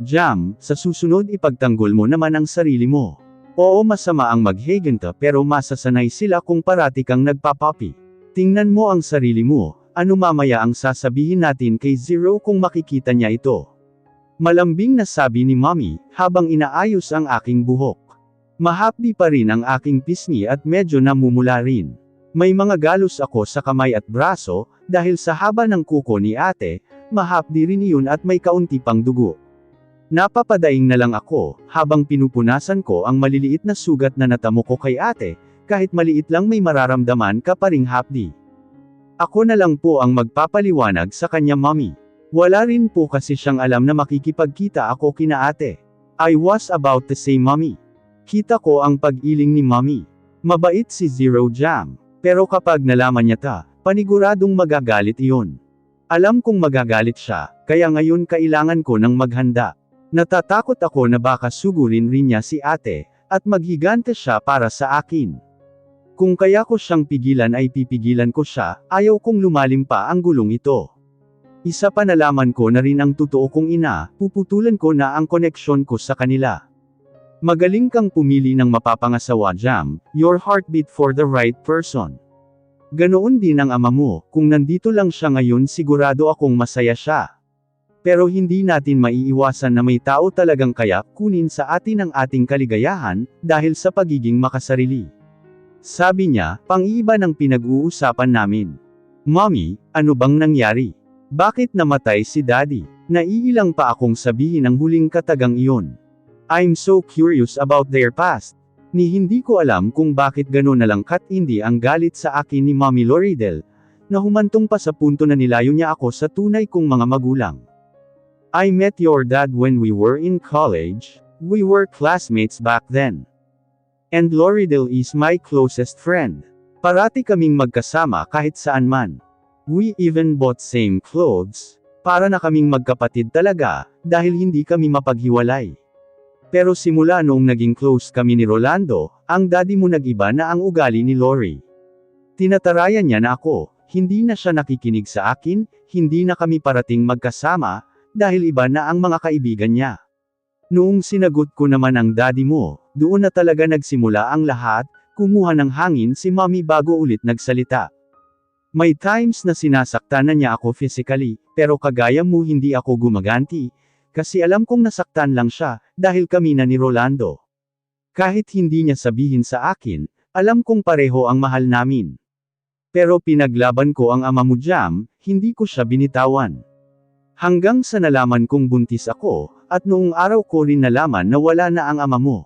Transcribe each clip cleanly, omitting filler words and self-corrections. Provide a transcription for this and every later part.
Jam, sa susunod ipagtanggol mo naman ang sarili mo. Oo, masama ang magheganta pero masasanay sila kung parati kang nagpapapi. Tingnan mo ang sarili mo, ano mamaya ang sasabihin natin kay Zero kung makikita niya ito. Malambing na sabi ni Mommy, habang inaayos ang aking buhok. Mahapdi pa rin ang aking pisngi at medyo namumula rin. May mga galos ako sa kamay at braso, dahil sa haba ng kuko ni ate, mahapdi rin iyon at may kaunti pang dugo. Napapadaing na lang ako, habang pinupunasan ko ang maliliit na sugat na natamo ko kay ate, kahit maliit lang may mararamdaman ka pa ring hapdi. Ako na lang po ang magpapaliwanag sa kanya Mommy. Wala rin po kasi siyang alam na makikipagkita ako kina ate. I was about to say Mommy. Kita ko ang pag-iling ni Mommy. Mabait si Zero Jam. Pero kapag nalaman niya ta, paniguradong magagalit iyon. Alam kong magagalit siya, kaya ngayon kailangan ko ng maghanda. Natatakot ako na baka sugurin rin niya si ate, at maghigante siya para sa akin. Kung kaya ko siyang pigilan ay pipigilan ko siya, ayaw kong lumalim pa ang gulong ito. Isa pa nalaman ko na rin ang totoo kong ina, puputulan ko na ang koneksyon ko sa kanila. Magaling kang pumili ng mapapangasawa Jam, your heartbeat for the right person. Ganoon din ang ama mo, kung nandito lang siya ngayon sigurado akong masaya siya. Pero hindi natin maiiwasan na may tao talagang kaya kunin sa atin ang ating kaligayahan, dahil sa pagiging makasarili. Sabi niya, pang-iiba ng pinag-uusapan namin. Mommy, ano bang nangyari? Bakit namatay si Daddy? Naiilang pa akong sabihin ang huling katagang iyon. I'm so curious about their past. Ni hindi ko alam kung bakit gano'n na lang hindi ang galit sa akin ni Mommy Loridel, na humantong pa sa punto na nilayo niya ako sa tunay kong mga magulang. I met your dad when we were in college, we were classmates back then. And Loridel is my closest friend. Parati kaming magkasama kahit saan man. We even bought same clothes, para na kaming magkapatid talaga, dahil hindi kami mapaghiwalay. Pero simula noong naging close kami ni Rolando, ang daddy mo nag-iba na ang ugali ni Lori. Tinatarayan niya na ako, hindi na siya nakikinig sa akin, hindi na kami parating magkasama, dahil iba na ang mga kaibigan niya. Noong sinagot ko naman ang daddy mo, doon na talaga nagsimula ang lahat, kumuha ng hangin si Mommy bago ulit nagsalita. May times na sinasaktan na niya ako physically, pero kagaya mo hindi ako gumaganti, kasi alam kong nasaktan lang siya, dahil kami na ni Rolando. Kahit hindi niya sabihin sa akin, alam kong pareho ang mahal namin. Pero pinaglaban ko ang ama mo Jam, hindi ko siya binitawan. Hanggang sa nalaman kong buntis ako, at noong araw ko rin nalaman na wala na ang ama mo.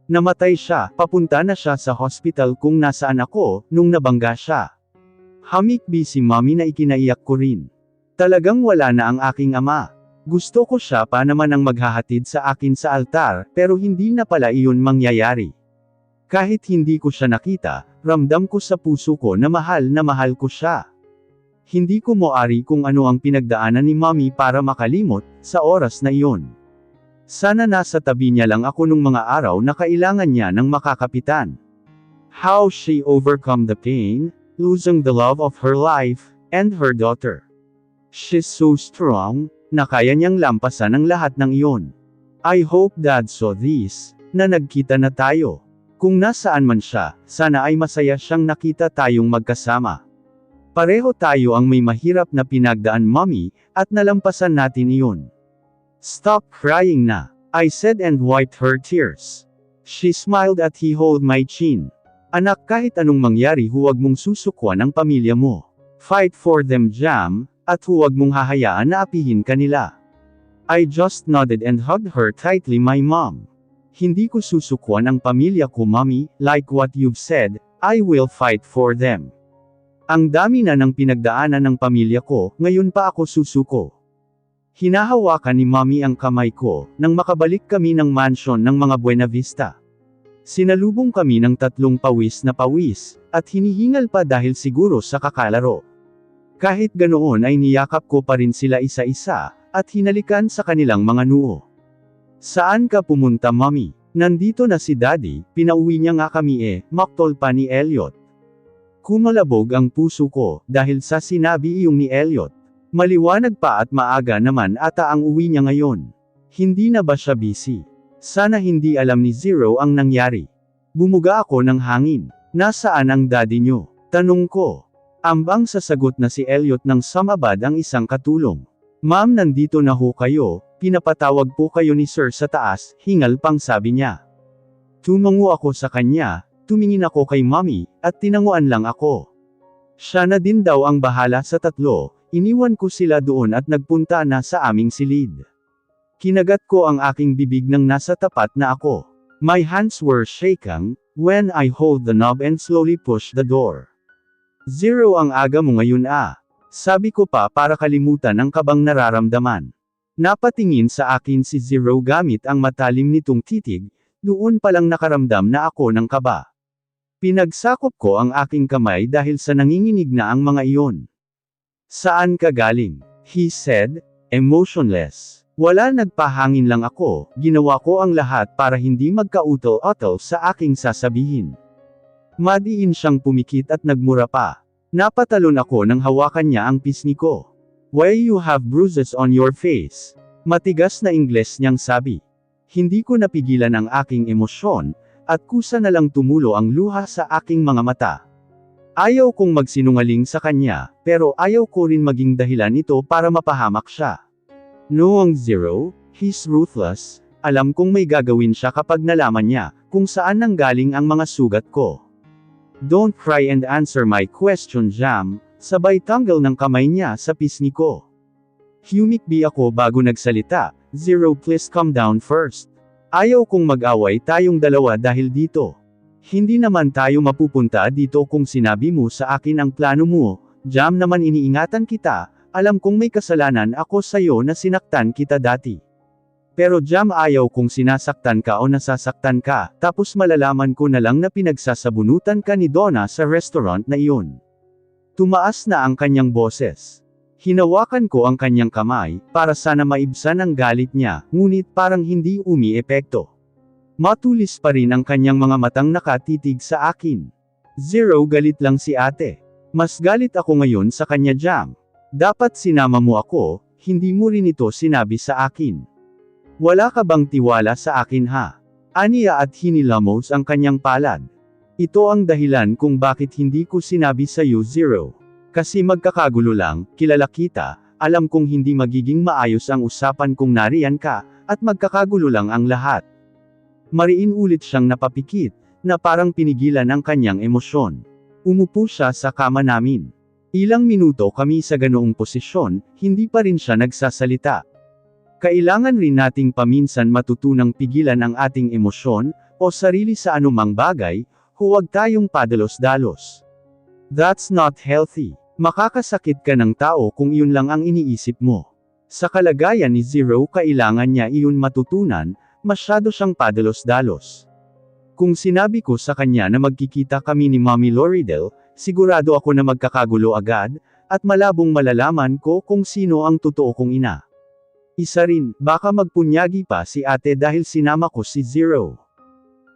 Namatay siya, papunta na siya sa hospital kung nasaan ako, nung nabangga siya. Hamikbi si Mommy na ikinaiyak ko rin. Talagang wala na ang aking ama. Gusto ko siya pa naman ang maghahatid sa akin sa altar, pero hindi na pala iyon mangyayari. Kahit hindi ko siya nakita, ramdam ko sa puso ko na mahal ko siya. Hindi ko moari kung ano ang pinagdaanan ni Mommy para makalimot, sa oras na iyon. Sana nasa tabi niya lang ako nung mga araw na kailangan niya ng makakapitan. How she overcome the pain, losing the love of her life, and her daughter. She's so strong, na kaya niyang lampasan ang lahat ng iyon. I hope Dad saw this, na nagkita na tayo. Kung nasaan man siya, sana ay masaya siyang nakita tayong magkasama. Pareho tayo ang may mahirap na pinagdaan Mommy, at nalampasan natin iyon. Stop crying na, I said and wiped her tears. She smiled at he held my chin. Anak, kahit anong mangyari huwag mong susukwan ang pamilya mo. Fight for them Jam, at huwag mong hahayaan na apihin kanila. I just nodded and hugged her tightly my mom. Hindi ko susukwan ang pamilya ko Mommy, like what you've said, I will fight for them. Ang dami na ng pinagdaanan ng pamilya ko, ngayon pa ako susuko. Hinahawakan ni Mommy ang kamay ko, nang makabalik kami ng mansion ng mga Buena Vista. Sinalubong kami ng 3 pawis na pawis, at hinihingal pa dahil siguro sa kakalaro. Kahit ganoon ay niyakap ko pa rin sila isa-isa, at hinalikan sa kanilang mga noo. Saan ka pumunta Mommy? Nandito na si Daddy, pinauwi niya nga kami maktol pa ni Elliot. Kumalabog ang puso ko, dahil sa sinabi iyong ni Elliot. Maliwanag pa at maaga naman ata ang uwi niya ngayon. Hindi na ba siya busy? Sana hindi alam ni Zero ang nangyari. Bumuga ako ng hangin. Nasaan ang daddy nyo? Tanong ko. Ambang sasagot na si Elliot ng sumabad ang isang katulong. Ma'am, nandito na ho kayo, pinapatawag po kayo ni Sir sa taas, hingal pang sabi niya. Tumango ako sa kanya, tumingin ako kay Mommy, at tinanguan lang ako. Siya na din daw ang bahala sa tatlo, iniwan ko sila doon at nagpunta na sa aming silid. Kinagat ko ang aking bibig nang nasa tapat na ako. My hands were shaking, when I hold the knob and slowly push the door. Zero, ang aga mo ngayon ah. Sabi ko pa para kalimutan ang kabang nararamdaman. Napatingin sa akin si Zero gamit ang matalim nitong titig, doon palang nakaramdam na ako ng kaba. Pinagsakop ko ang aking kamay dahil sa nanginginig na ang mga iyon. Saan ka galing? He said, emotionless. Wala, nagpahangin lang ako, ginawa ko ang lahat para hindi magkautol-utol sa aking sasabihin. Madiin siyang pumikit at nagmura pa. Napatalon ako nang hawakan niya ang pisngi ko. Why you have bruises on your face? Matigas na Ingles niyang sabi. Hindi ko napigilan ang aking emosyon, at kusa na lang tumulo ang luha sa aking mga mata. Ayaw kong magsinungaling sa kanya, pero ayaw ko rin maging dahilan ito para mapahamak siya. Noong Zero, he's ruthless, alam kong may gagawin siya kapag nalaman niya, kung saan nanggaling ang mga sugat ko. Don't cry and answer my question, Jam, sabay tanggal ng kamay niya sa pisngi ko. Humikbi ako bago nagsalita, Zero, please calm down first. Ayaw kong mag-away tayong dalawa dahil dito. Hindi naman tayo mapupunta dito kung sinabi mo sa akin ang plano mo, Jam, naman iniingatan kita. Alam kong may kasalanan ako sa'yo na sinaktan kita dati. Pero Jam, ayaw kong sinasaktan ka o nasasaktan ka, tapos malalaman ko na lang na pinagsasabunutan ka ni Donna sa restaurant na iyon. Tumaas na ang kanyang boses. Hinawakan ko ang kanyang kamay, para sana maibsan ang galit niya, ngunit parang hindi umi-epekto. Matulis pa rin ang kanyang mga matang nakatitig sa akin. Zero, galit lang si ate. Mas galit ako ngayon sa kanya, Jam. Dapat sinama mo ako, hindi mo rin ito sinabi sa akin. Wala ka bang tiwala sa akin ha? Aniya at hinilamos ang kanyang palad. Ito ang dahilan kung bakit hindi ko sinabi sa iyo, Zero. Kasi magkakagulo lang, kilala kita, alam kong hindi magiging maayos ang usapan kung nariyan ka, at magkakagulo lang ang lahat. Mariin ulit siyang napapikit, na parang pinigilan ang kanyang emosyon. Umupo siya sa kama namin. Ilang minuto kami sa ganoong posisyon, hindi pa rin siya nagsasalita. Kailangan rin nating paminsan matutunang pigilan ang ating emosyon, o sarili sa anumang bagay, huwag tayong padalos-dalos. That's not healthy. Makakasakit ka ng tao kung iyon lang ang iniisip mo. Sa kalagayan ni Zero, kailangan niya iyon matutunan, masyado siyang padalos-dalos. Kung sinabi ko sa kanya na magkikita kami ni Mommy Loridel, sigurado ako na magkakagulo agad, at malabong malalaman ko kung sino ang totoo kong ina. Isa rin, baka magpunyagi pa si ate dahil sinama ko si Zero.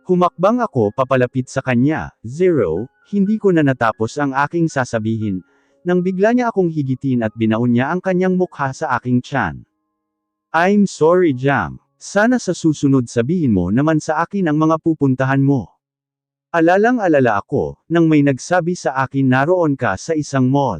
Humakbang ako papalapit sa kanya, Zero, hindi ko na natapos ang aking sasabihin, nang bigla niya akong higitin at binaon niya ang kanyang mukha sa aking tiyan. I'm sorry, Jam. Sana sa susunod sabihin mo naman sa akin ang mga pupuntahan mo. Alalang-alala ako, nang may nagsabi sa akin naroon ka sa isang mall.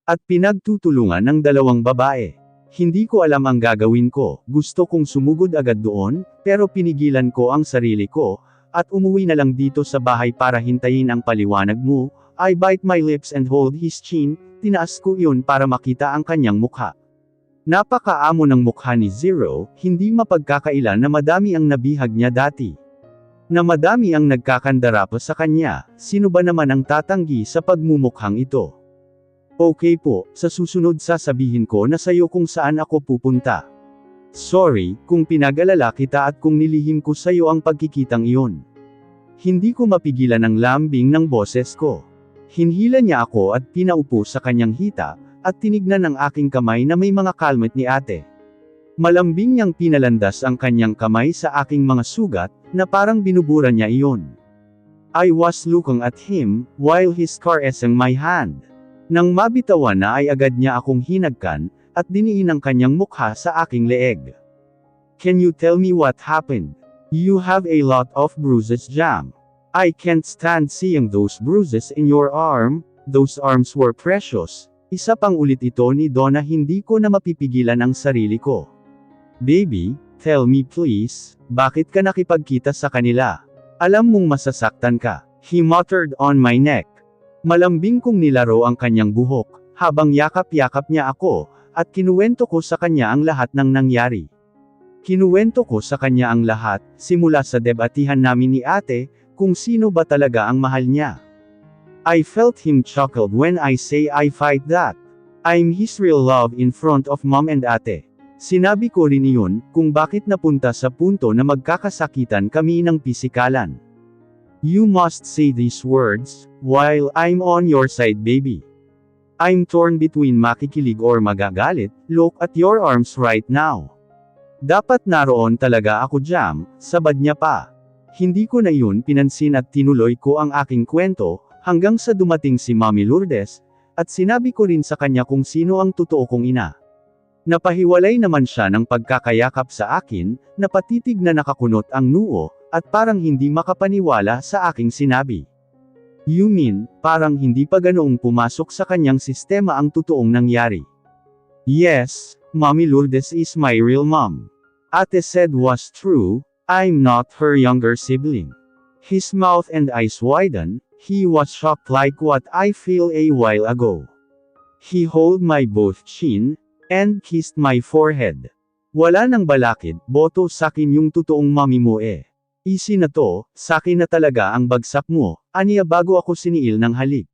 At pinagtutulungan ng dalawang babae. Hindi ko alam ang gagawin ko, gusto kong sumugod agad doon, pero pinigilan ko ang sarili ko, at umuwi na lang dito sa bahay para hintayin ang paliwanag mo. I bite my lips and hold his chin, tinaas ko iyon para makita ang kanyang mukha. Napakaamo ng mukha ni Zero, hindi mapagkakailan na madami ang nabihag niya dati. Na madami ang nagkakandara pa sa kanya, sino ba naman ang tatanggi sa pagmumukhang ito? Okay po, sa susunod sasabihin ko na sayo kung saan ako pupunta. Sorry, kung pinag-alala kita at kung nilihim ko sayo ang pagkikitang iyon. Hindi ko mapigilan ang lambing ng boses ko. Hinhila niya ako at pinaupo sa kanyang hita, at tinignan ang aking kamay na may mga kalmat ni ate. Malambing niyang pinalandas ang kanyang kamay sa aking mga sugat, na parang binubura niya iyon. I was looking at him, while he's caressing my hand. Nang mabitawan na ay agad niya akong hinagkan, at diniin ang kanyang mukha sa aking leeg. Can you tell me what happened? You have a lot of bruises, Jam. I can't stand seeing those bruises in your arm. Those arms were precious. Isa pang ulit ito ni Donna, hindi ko na mapipigilan ang sarili ko. Baby, tell me please, bakit ka nakipagkita sa kanila? Alam mong masasaktan ka. He muttered on my neck. Malambing kong nilaro ang kanyang buhok, habang yakap-yakap niya ako, at kinuwento ko sa kanya ang lahat ng nangyari. Kinuwento ko sa kanya ang lahat, simula sa debatihan namin ni ate, kung sino ba talaga ang mahal niya. I felt him chuckled when I say I fight that. I'm his real love in front of mom and ate. Sinabi ko rin iyon, kung bakit napunta sa punto na magkakasakitan kami ng pisikalan. You must say these words, while I'm on your side, baby. I'm torn between makikilig or magagalit. Look at your arms right now. Dapat naroon talaga ako, Jam, sabad niya pa. Hindi ko na yun pinansin at tinuloy ko ang aking kwento, hanggang sa dumating si Mami Lourdes, at sinabi ko rin sa kanya kung sino ang totoo kong ina. Napahiwalay naman siya ng pagkakayakap sa akin, napatitig na nakakunot ang noo, at parang hindi makapaniwala sa aking sinabi. You mean, parang hindi pa ganoong pumasok sa kanyang sistema ang totoong nangyari. Yes, Mami Lourdes is my real mom. Ate said was true, I'm not her younger sibling. His mouth and eyes widened, he was shocked like what I feel a while ago. He held my both chin, and kissed my forehead. Wala nang balakid, boto sakin yung totoong mami mo eh. Easy na to, sakin na talaga ang bagsak mo, aniya bago ako siniil ng halik.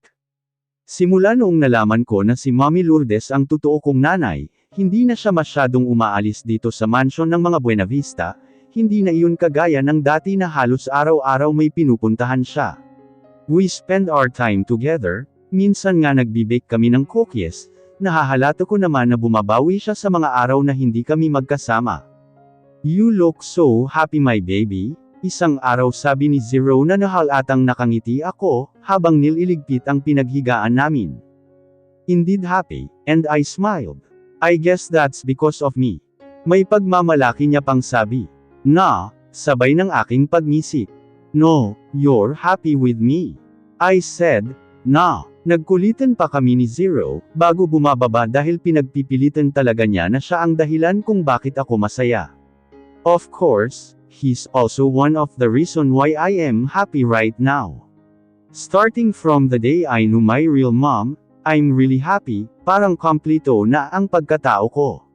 Simula noong nalaman ko na si Mami Lourdes ang totoo kong nanay, hindi na siya masyadong umaalis dito sa mansion ng mga Buenavista, hindi na iyon kagaya ng dati na halos araw-araw may pinupuntahan siya. We spend our time together, minsan nga nagbibake kami ng cookies, nahahalata ko naman na bumabawi siya sa mga araw na hindi kami magkasama. You look so happy my baby, isang araw sabi ni Zero na nahalatang nakangiti ako, habang nililigpit ang pinaghigaan namin. Indeed happy, and I smiled. I guess that's because of me. May pagmamalaki niya pang sabi. Na, sabay ng aking pagnisip. No, you're happy with me. I said, na. Nagkulitan pa kami ni Zero, bago bumababa dahil pinagpipilitan talaga niya na siya ang dahilan kung bakit ako masaya. Of course, he's also one of the reason why I am happy right now. Starting from the day I knew my real mom, I'm really happy, parang kompleto na ang pagkatao ko.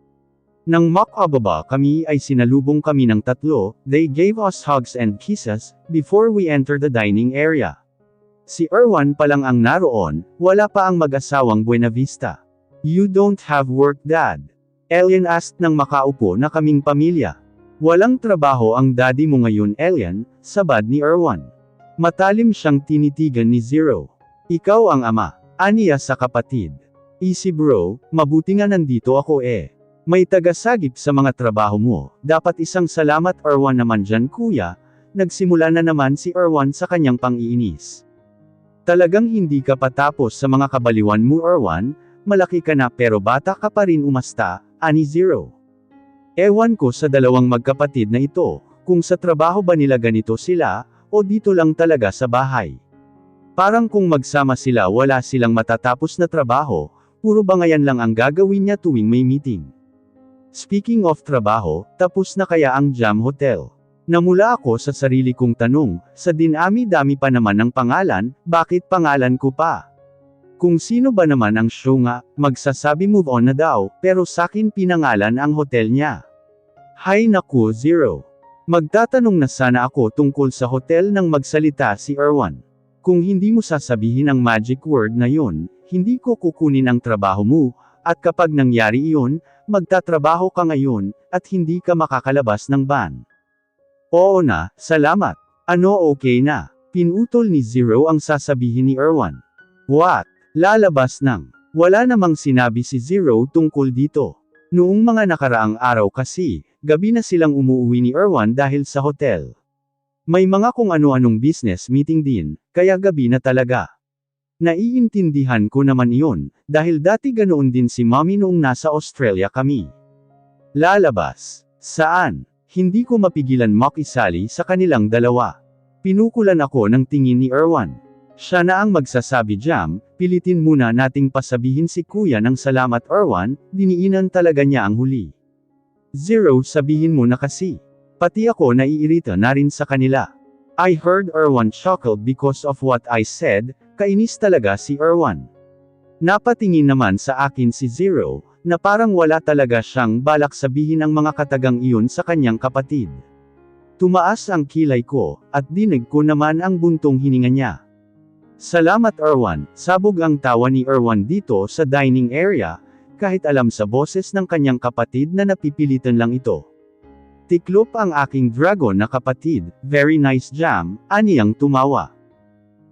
Nang makababa kami ay sinalubong kami ng tatlo, they gave us hugs and kisses, before we enter the dining area. Si Erwan pa lang ang naroon, wala pa ang mag-asawang Buenavista. You don't have work, Dad? Elian asked nang makaupo na kaming pamilya. Walang trabaho ang daddy mo ngayon, Elian, sabad ni Erwan. Matalim siyang tinitigan ni Zero. Ikaw ang ama, aniya sa kapatid. Easy bro, mabuti nga nandito ako eh. May tagasagip sa mga trabaho mo, dapat isang salamat Erwan naman dyan kuya, nagsimula na naman si Erwan sa kanyang pang-iinis. Talagang hindi ka patapos sa mga kabaliwan mo Erwan, malaki ka na pero bata ka pa rin umasta, ani Zero. Ewan ko sa dalawang magkapatid na ito, kung sa trabaho ba nila ganito sila, o dito lang talaga sa bahay. Parang kung magsama sila wala silang matatapos na trabaho, puro bangayan lang ang gagawin niya tuwing may meeting. Speaking of trabaho, tapos na kaya ang Jam Hotel? Namula ako sa sarili kong tanong, sa dinami-dami pa naman ng pangalan, bakit pangalan ko pa? Kung sino ba naman ang show nga, magsasabi move on na daw, pero sakin pinangalan ang hotel niya. Hay naku Zero. Magtatanong na sana ako tungkol sa hotel nang magsalita si Erwan. Kung hindi mo sasabihin ang magic word na yon, hindi ko kukunin ang trabaho mo, at kapag nangyari iyon, magtatrabaho ka ngayon, at hindi ka makakalabas ng ban. Oo na, salamat. Ano okay na? Pinutol ni Zero ang sasabihin ni Erwan. What? Lalabas nang. Wala namang sinabi si Zero tungkol dito. Noong mga nakaraang araw kasi, gabi na silang umuuwi ni Erwan dahil sa hotel. May mga kung ano-anong business meeting din, kaya gabi na talaga. Naiintindihan ko naman iyon, dahil dati ganoon din si Mommy noong nasa Australia kami. Lalabas. Saan? Hindi ko mapigilan makisali sa kanilang dalawa. Pinukulan ako ng tingin ni Erwan. Siya na ang magsasabi, Jam, pilitin muna nating pasabihin si Kuya ng salamat Erwan, diniinan talaga niya ang huli. Zero, sabihin mo na kasi. Pati ako naiirita na rin sa kanila. I heard Erwan chuckled because of what I said, kainis talaga si Erwan. Napatingin naman sa akin si Zero, na parang wala talaga siyang balak sabihin ang mga katagang iyon sa kanyang kapatid. Tumaas ang kilay ko, at dinig ko naman ang buntong hininga niya. Salamat Erwan, sabog ang tawa ni Erwan dito sa dining area, kahit alam sa boses ng kanyang kapatid na napipilitan lang ito. Tiklop ang aking dragon na kapatid, very nice Jam, aniyang tumawa.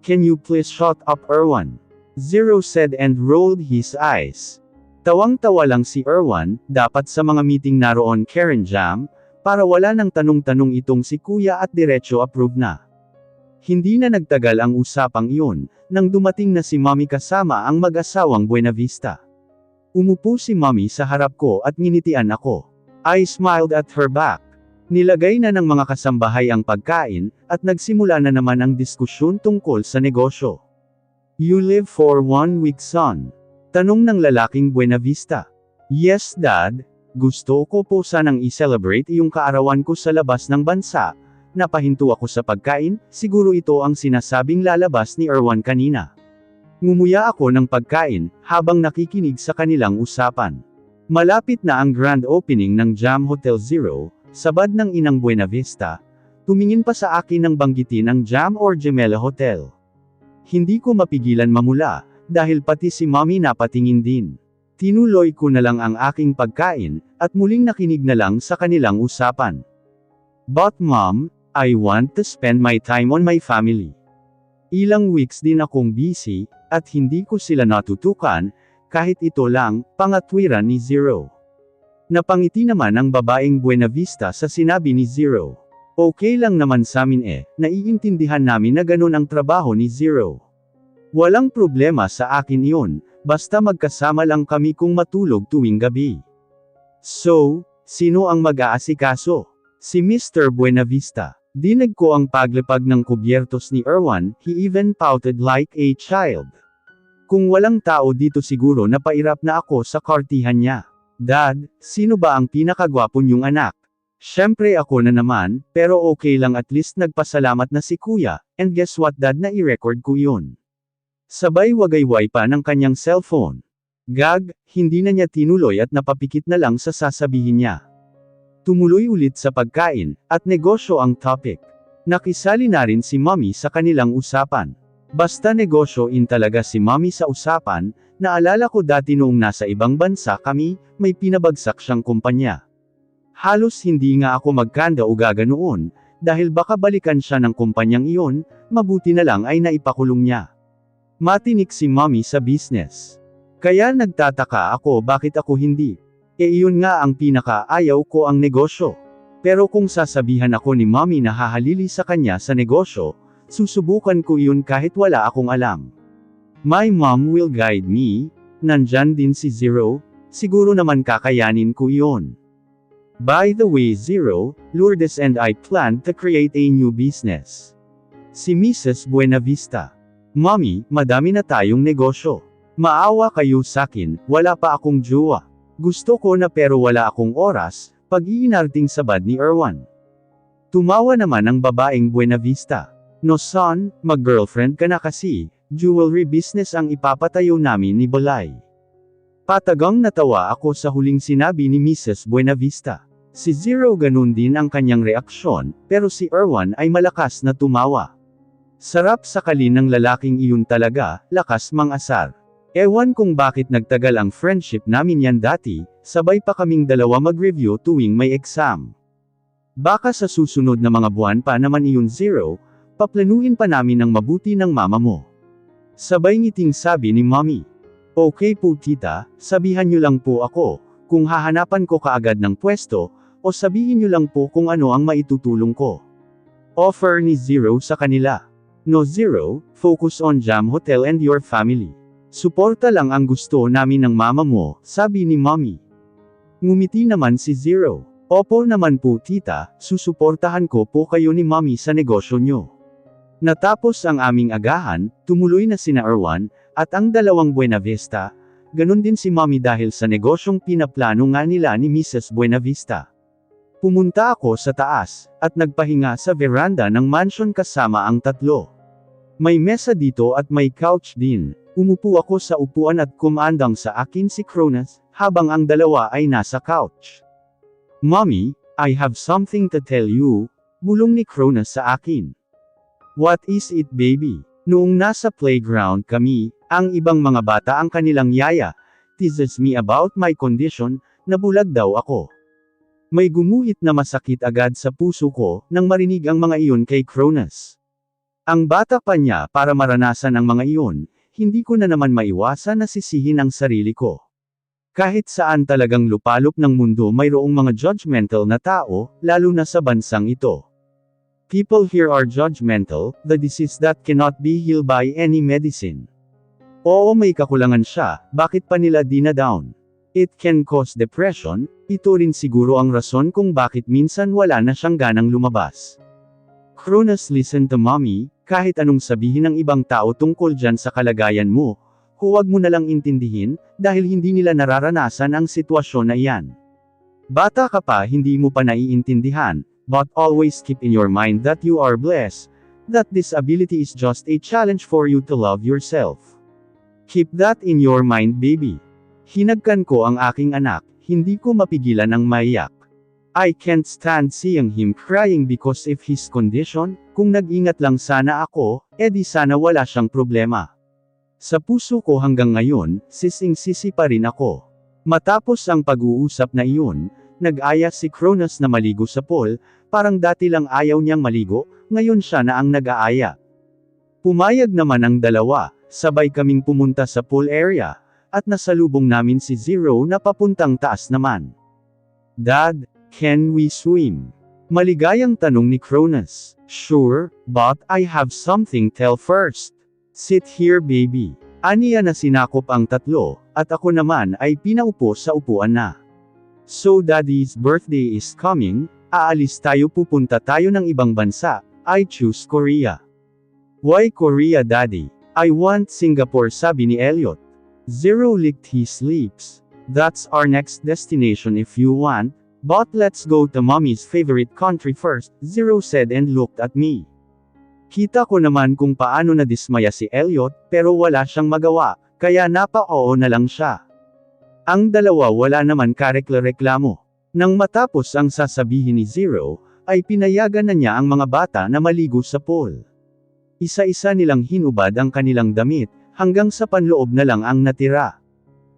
Can you please shut up Erwan? Zero said and rolled his eyes. Tawang-tawa lang si Erwan, dapat sa mga meeting naroon Karen Jam, para wala nang tanong-tanong itong si Kuya at diretso approve na. Hindi na nagtagal ang usapang iyon, nang dumating na si Mommy kasama ang mag-asawang Buenavista. Umupo si Mommy sa harap ko at nginitian ako. I smiled at her back. Nilagay na ng mga kasambahay ang pagkain, at nagsimula na naman ang diskusyon tungkol sa negosyo. You live for 1 week son? Tanong ng lalaking Buenavista. Yes Dad, gusto ko po sanang i-celebrate yung kaarawan ko sa labas ng bansa. Napahinto ako sa pagkain, siguro ito ang sinasabing lalabas ni Erwan kanina. Ngumuya ako ng pagkain, habang nakikinig sa kanilang usapan. Malapit na ang grand opening ng Jam Hotel Zero, sabad ng inang Buenavista. Tumingin pa sa akin nang banggitin ang Jam or Gemela Hotel. Hindi ko mapigilan mamula, dahil pati si Mommy napatingin din. Tinuloy ko na lang ang aking pagkain, at muling nakinig na lang sa kanilang usapan. But Mom, I want to spend my time on my family. Ilang weeks din akong busy, at hindi ko sila natutukan, kahit ito lang, pangatwiran ni Zero. Napangiti naman ang babaeng Buenavista sa sinabi ni Zero. Okay lang naman samin naiintindihan namin na ganun ang trabaho ni Zero. Walang problema sa akin iyon, basta magkasama lang kami kung matulog tuwing gabi. So, sino ang mag-aasikaso? Si Mr. Buenavista. Dinig ko ang paglapag ng kubyertos ni Erwan, he even pouted like a child. Kung walang tao dito siguro napairap na ako sa kartihan niya. Dad, sino ba ang pinakagwapo niyong anak? Syempre ako na naman, pero okay lang at least nagpasalamat na si Kuya, and guess what Dad na i-record ko yun. Sabay wagayway pa ng kanyang cellphone. Gag, hindi na niya tinuloy at napapikit na lang sa sasabihin niya. Tumuloy ulit sa pagkain, at negosyo ang topic. Nakisali na rin si Mommy sa kanilang usapan. Basta negosyo in talaga si Mommy sa usapan, naalala ko dati noong nasa ibang bansa kami, may pinabagsak siyang kumpanya. Halos hindi nga ako magkanda o gaga noon, dahil baka balikan siya ng kumpanyang iyon, mabuti na lang ay naipakulong niya. Matinik si Mommy sa business. Kaya nagtataka ako bakit ako hindi. Iyon nga ang pinaka-ayaw ko ang negosyo. Pero kung sasabihan ako ni Mommy na hahalili sa kanya sa negosyo, susubukan ko iyon kahit wala akong alam. My mom will guide me, nandyan din si Zero, siguro naman kakayanin ko iyon. By the way Zero, Lourdes and I plan to create a new business. Si Mrs. Buenavista. Mommy, madami na tayong negosyo. Maawa kayo sakin, wala pa akong jowa. Gusto ko na pero wala akong oras, pag-iinarting sabad ni Erwan. Tumawa naman ang babaeng Buenavista. No son, mag-girlfriend ka na kasi, jewelry business ang ipapatayo namin ni Balay. Patagang natawa ako sa huling sinabi ni Mrs. Buenavista. Si Zero ganun din ang kanyang reaksyon, pero si Erwan ay malakas na tumawa. Sarap sakalin ng lalaking iyon talaga, lakas mang-asar. Ewan kung bakit nagtagal ang friendship namin yan dati, sabay pa kaming dalawa mag-review tuwing may exam. Baka sa susunod na mga buwan pa naman iyon Zero, paplanuhin pa namin ng mabuti ng mama mo. Sabay ngiting sabi ni Mommy. Okay po tita, sabihan niyo lang po ako, kung hahanapan ko kaagad ng pwesto, o sabihin niyo lang po kung ano ang maitutulong ko. Offer ni Zero sa kanila. No Zero, focus on Jam Hotel and your family. Suporta lang ang gusto namin ng mama mo, sabi ni Mommy. Ngumiti naman si Zero. Opo naman po tita, susuportahan ko po kayo ni Mommy sa negosyo nyo. Natapos ang aming agahan, tumuloy na sina Erwan, at ang dalawang Buenavista, ganun din si Mommy dahil sa negosyong pinaplano nga nila ni Mrs. Buenavista. Pumunta ako sa taas, at nagpahinga sa veranda ng mansion kasama ang tatlo. May mesa dito at may couch din. Umupo ako sa upuan at kumandang sa akin si Cronus, habang ang dalawa ay nasa couch. Mommy, I have something to tell you, bulong ni Cronus sa akin. What is it baby? Noong nasa playground kami, ang ibang mga bata ang kanilang yaya, teases me about my condition, nabulag daw ako. May gumuhit na masakit agad sa puso ko, nang marinig ang mga iyon kay Cronus. Ang bata pa niya para maranasan ang mga iyon, hindi ko na naman maiwasan na sisihin ang sarili ko. Kahit saan talagang lupalop ng mundo mayroong mga judgmental na tao, lalo na sa bansang ito. People here are judgmental, the disease that cannot be healed by any medicine. Oo may kakulangan siya, bakit pa nila dina-down? It can cause depression, ito rin siguro ang rason kung bakit minsan wala na siyang ganang lumabas. Cronus, listen to Mommy, kahit anong sabihin ng ibang tao tungkol dyan sa kalagayan mo, huwag mo nalang intindihin, dahil hindi nila nararanasan ang sitwasyon na iyan. Bata ka pa hindi mo pa naiintindihan, but always keep in your mind that you are blessed, that this ability is just a challenge for you to love yourself. Keep that in your mind baby. Hinagkan ko ang aking anak, hindi ko mapigilan ang maiyak. I can't stand seeing him crying because of his condition, kung nag-ingat lang sana ako, edi sana wala siyang problema. Sa puso ko hanggang ngayon, sising-sisi pa rin ako. Matapos ang pag-uusap na iyon, nag-aya si Cronus na maligo sa pool, parang dati lang ayaw niyang maligo, ngayon siya na ang nag-aaya. Pumayag naman ang dalawa, sabay kaming pumunta sa pool area, at nasalubong namin si Zero na papuntang taas naman. Dad, can we swim? Maligayang tanong ni Cronus. Sure, but I have something tell first. Sit here baby. Aniya na sinakop ang tatlo, at ako naman ay pinaupo sa upuan na. So daddy's birthday is coming, aalis tayo pupunta tayo ng ibang bansa, I choose Korea. Why Korea daddy? I want Singapore sabi ni Elliot. Zero licked his lips. That's our next destination if you want. But let's go to Mommy's favorite country first, Zero said and looked at me. Kita ko naman kung paano nadismaya si Elliot, pero wala siyang magawa, kaya napa-oo na lang siya. Ang dalawa wala naman karekla-reklamo. Nang matapos ang sasabihin ni Zero, ay pinayagan na niya ang mga bata na maligo sa pool. Isa-isa nilang hinubad ang kanilang damit, hanggang sa panloob na lang ang natira.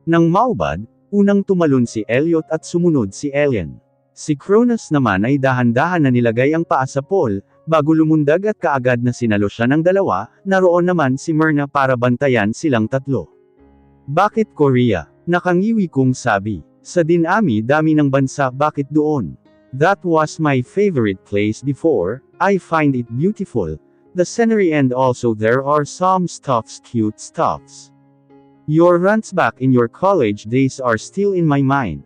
Nang maubad, unang tumalon si Elliot at sumunod si Ellen. Si Cronus naman ay dahan-dahan na nilagay ang paa sa pool, bago lumundag at kaagad na sinalo siya ng dalawa, naroon naman si Myrna para bantayan silang tatlo. Bakit Korea? Nakangiwi kong sabi. Sa dinami-dami ng bansa bakit doon? That was my favorite place before, I find it beautiful. The scenery and also there are some cute stuffs. Your rants back in your college days are still in my mind.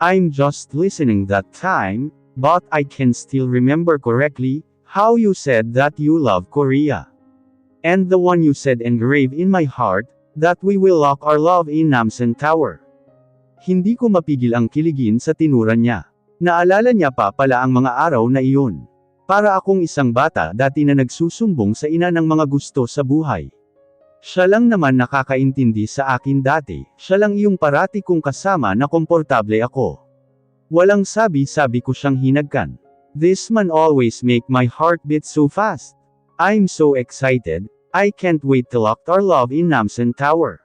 I'm just listening that time, but I can still remember correctly, how you said that you love Korea. And the one you said engraved in my heart, that we will lock our love in Namsan Tower. Hindi ko mapigil ang kiligin sa tinura niya. Naalala niya pa pala ang mga araw na iyon. Para akong isang bata dati na nagsusumbong sa ina ng mga gusto sa buhay. Siya lang naman nakakaintindi sa akin dati, siya lang iyong parati kong kasama na komportable ako. Walang sabi-sabi ko siyang hinagkan. This man always make my heart beat so fast. I'm so excited, I can't wait to lock our love in Namsan Tower.